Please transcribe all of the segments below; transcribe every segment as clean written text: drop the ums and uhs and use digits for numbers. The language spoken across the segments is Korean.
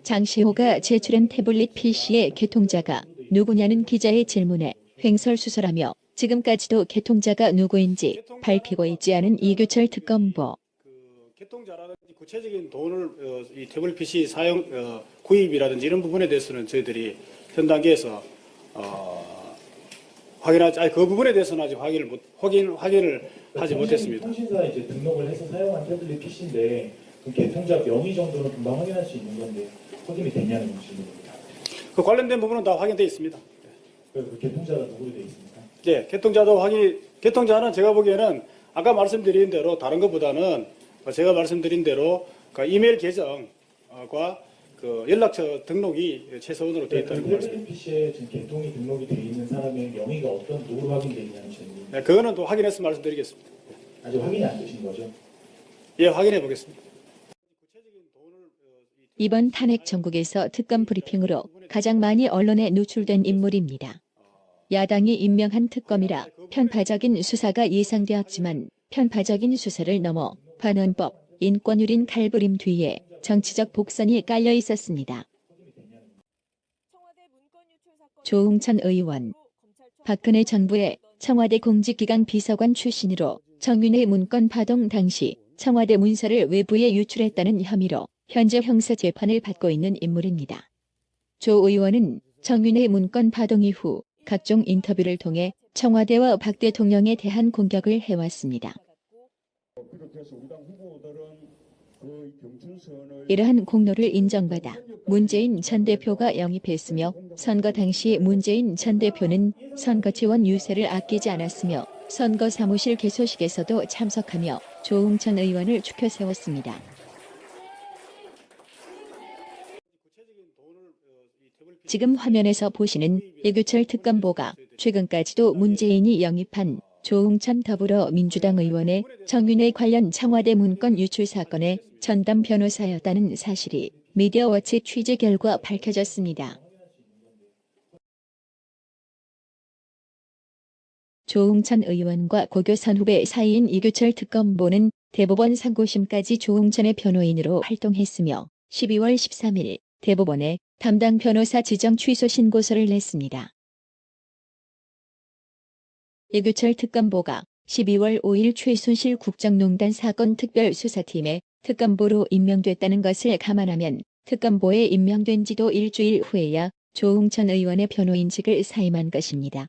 장시호가 제출한 태블릿 PC의 개통자가 누구냐는 기자의 질문에 횡설수설하며 지금까지도 개통자가 누구인지 밝히고 있지 않은 이규철 특검보. 개통자라든지 구체적인 돈을 이 태블릿 PC 사용 구입이라든지 이런 부분에 대해서는 저희들이 현 단계에서 그 부분에 대해서는 아직 확인을 하지 못했습니다. 통신사에 이제 등록을 해서 사용한 태블릿 PC인데 그 개통자 명의 정도는 금방 확인할 수 있는 건데 확인이 됐냐는 질문입니다. 그 관련된 부분은 다 확인되어 있습니다. 그 개통자가 누구로 되어 있습니까? 네, 개통자는 제가 보기에는 아까 말씀드린 대로 다른 것보다는 제가 말씀드린 대로 그 이메일 계정과 그 연락처 등록이 최소한으로 되어 있다는 거 말씀입니다. PC에 지금 개통이 등록이 되어 있는 사람의 명의가 어떤 누구로 확인되어 있냐는 질문입니다. 네, 그거는 또 확인해서 말씀드리겠습니다. 아직 확인이 안 되신 거죠? 예, 확인해 보겠습니다. 이번 탄핵 전국에서 특검 브리핑으로 가장 많이 언론에 노출된 인물입니다. 야당이 임명한 특검이라 편파적인 수사가 예상되었지만 편파적인 수사를 넘어 반헌법, 인권유린 칼부림 뒤에 정치적 복선이 깔려 있었습니다. 조응천 의원, 박근혜 정부의 청와대 공직기강 비서관 출신으로 정윤회 문건 파동 당시 청와대 문서를 외부에 유출했다는 혐의로 현재 형사재판을 받고 있는 인물입니다. 조 의원은 정윤회 문건 파동 이후 각종 인터뷰를 통해 청와대와 박 대통령에 대한 공격을 해왔습니다. 이러한 공로를 인정받아 문재인 전 대표가 영입했으며 선거 당시 문재인 전 대표는 선거 지원 유세를 아끼지 않았으며 선거 사무실 개소식에서도 참석하며 조응천 의원을 추켜 세웠습니다. 지금 화면에서 보시는 이규철 특검보가 최근까지도 문재인이 영입한 조응천 더불어민주당 의원의 정윤회 관련 청와대 문건 유출 사건의 전담 변호사였다는 사실이 미디어워치 취재 결과 밝혀졌습니다. 조응천 의원과 고교선 후배 사이인 이규철 특검보는 대법원 상고심까지 조응천의 변호인으로 활동했으며 12월 13일 대법원에 담당 변호사 지정 취소 신고서를 냈습니다. 이규철 특검보가 12월 5일 최순실 국정농단 사건 특별수사팀에 특검보로 임명됐다는 것을 감안하면 특검보에 임명된 지도 일주일 후에야 조응천 의원의 변호인직을 사임한 것입니다.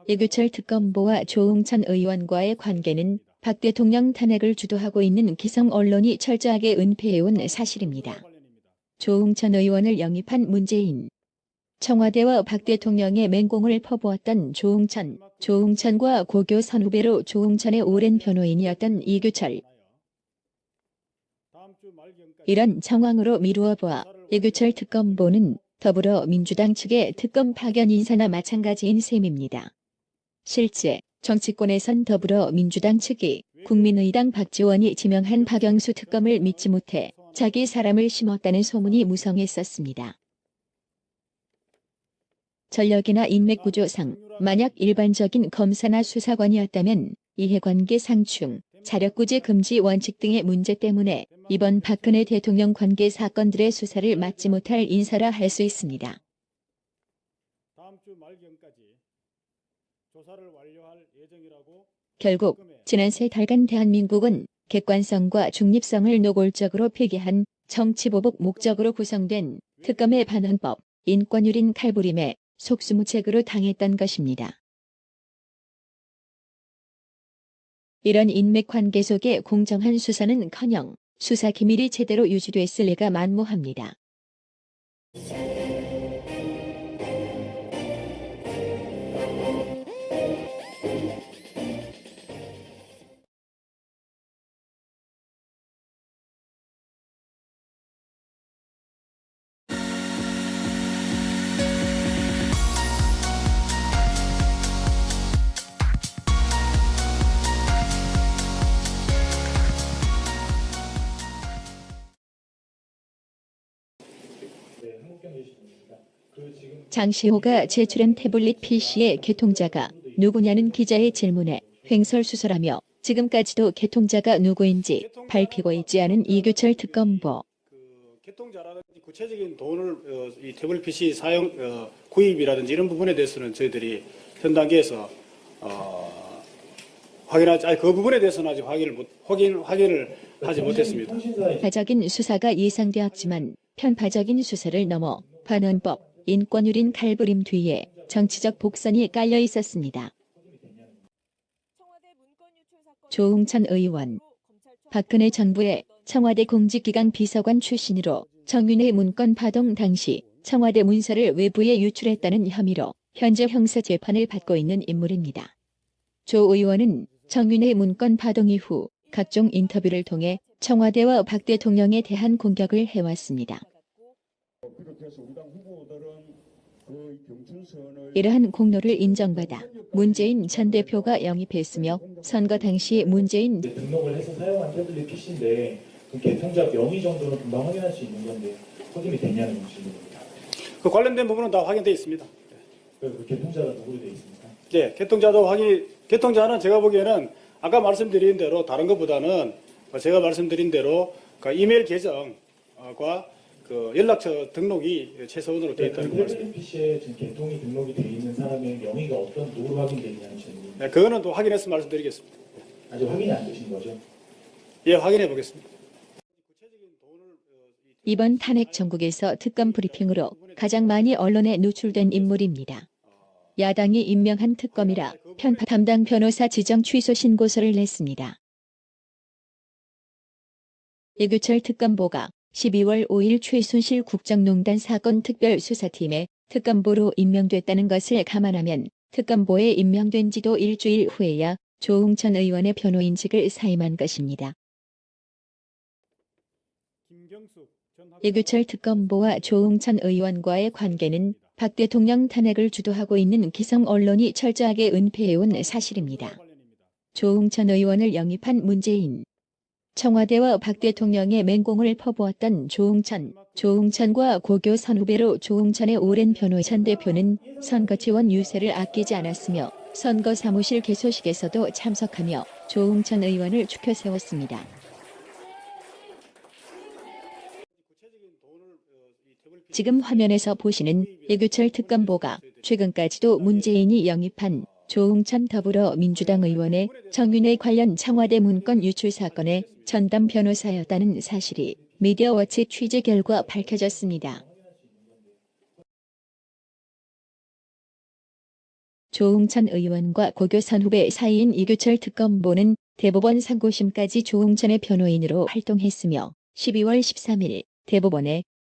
이규철 특검보와 조응천 의원과의 관계는 박 대통령 탄핵을 주도하고 있는 기성 언론이 철저하게 은폐해온 사실입니다. 조응천 의원을 영입한 문재인, 청와대와 박 대통령의 맹공을 퍼부었던 조응천과 고교 선후배로 조응천의 오랜 변호인이었던 이규철. 이런 정황으로 미루어 보아 이규철 특검보는 더불어민주당 측의 특검 파견 인사나 마찬가지인 셈입니다. 실제 정치권에선 더불어민주당 측이 국민의당 박지원이 지명한 박영수 특검을 믿지 못해 자기 사람을 심었다는 소문이 무성했었습니다. 전력이나 인맥구조상 만약 일반적인 검사나 수사관이었다면 이해관계 상충, 자력구제 금지 원칙 등의 문제 때문에 이번 박근혜 대통령 관계 사건들의 수사를 맡지 못할 인사라 할 수 있습니다. 결국 지난 3달간 대한민국은 객관성과 중립성을 노골적으로 폐기한 정치보복 목적으로 구성된 특검의 반헌법, 인권유린 칼부림에 속수무책으로 당했던 것입니다. 이런 인맥관계 속의 공정한 수사는커녕 수사 기밀이 제대로 유지됐을 리가 만무합니다. 장시호가 제출한 태블릿 PC의 개통자가 누구냐는 기자의 질문에 횡설수설하며 지금까지도 개통자가 누구인지 밝히고 있지 않은 이규철 특검보. 그 개통자라든지 구체적인 돈을 이 태블릿 PC 사용 구입이라든지 이런 부분에 대해서는 저희들이 현 단계에서 그 부분에 대해서는 아직 확인을 하지 못했습니다. 파적인 수사가 예상되었지만 편파적인 수사를 넘어 반헌법, 인권유린 칼부림 뒤에 정치적 복선이 깔려 있었습니다. 조응천 의원, 박근혜 정부의 청와대 공직기강 비서관 출신으로 정윤회 문건 파동 당시 청와대 문서를 외부에 유출했다는 혐의로 현재 형사재판을 받고 있는 인물입니다. 조 의원은 정윤회 문건 파동 이후 각종 인터뷰를 통해 청와대와 박 대통령에 대한 공격을 해왔습니다. 이러한 공로를 인정받아 문재인 전 대표가 영입했으며 선거 당시 문재인 등록을 해서 사용한 태블릿 PC인데 그 개통자 명의 정도는 금방 확인할 수 있는 건데 확인이 됐냐는 질문입니다. 그 관련된 부분은 다 확인되어 있습니다. 그 개통자가 누구로 되어 있습니까? 네, 개통자는 제가 보기에는 아까 말씀드린 대로 다른 것보다는 제가 말씀드린 대로 그 이메일 계정과 그 연락처 등록이 최소한으로 되어 있다는 거 태블릿 말씀드립니다. PC에 지금 개통이 등록이 되어 있는 사람의 명의가 어떤 누구로 확인되어 있냐는 질문입니다. 네, 그거는 또 확인해서 말씀드리겠습니다. 아직 확인이 안 되신 거죠? 예, 확인해 보겠습니다. 이번 탄핵 전국에서 특검 브리핑으로 가장 많이 언론에 노출된 인물입니다. 야당이 임명한 특검이라 편파 담당 변호사 지정 취소 신고서를 냈습니다. 이규철 특검보가 12월 5일 최순실 국정농단 사건 특별수사팀에 특검보로 임명됐다는 것을 감안하면 특검보에 임명된 지도 일주일 후에야 조응천 의원의 변호인직을 사임한 것입니다. 이규철 특검보와 조응천 의원과의 관계는 박 대통령 탄핵을 주도하고 있는 기성 언론이 철저하게 은폐해온 사실입니다. 조응천 의원을 영입한 문재인, 청와대와 박 대통령의 맹공을 퍼부었던 조응천과 고교 선후배로 조응천의 오랜 변호 전 대표는 선거 지원 유세를 아끼지 않았으며 선거 사무실 개소식에서도 참석하며 조응천 의원을 추켜 세웠습니다. 지금 화면에서 보시는 이규철 특검보가 최근까지도 문재인이 영입한 조응천 더불어민주당 의원의 정윤회 관련 청와대 문건 유출 사건의 전담 변호사였다는 사실이 미디어워치 취재 결과 밝혀졌습니다. 조응천 의원과 고교 선후배 사이인 이규철 특검보는 대법원 상고심까지 조응천의 변호인으로 활동했으며 12월 13일 대법원에